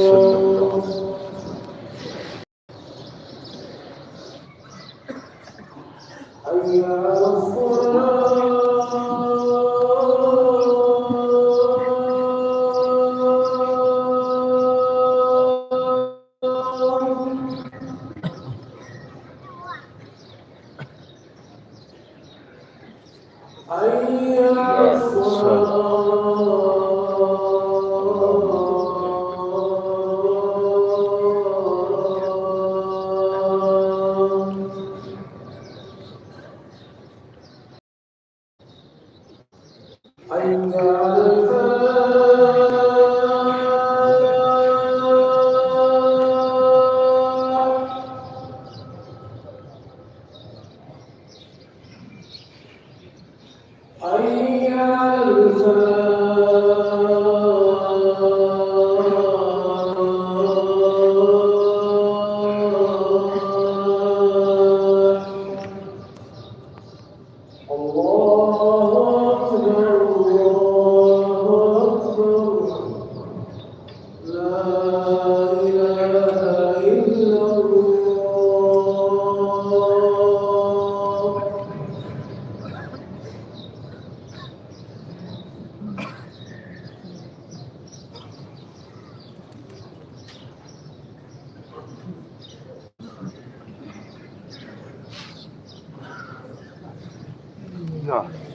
صلى الله. حي على حي على يا الصلاة. حي على حي على الله أكبر الله أكبر لا إله إلا الله. يا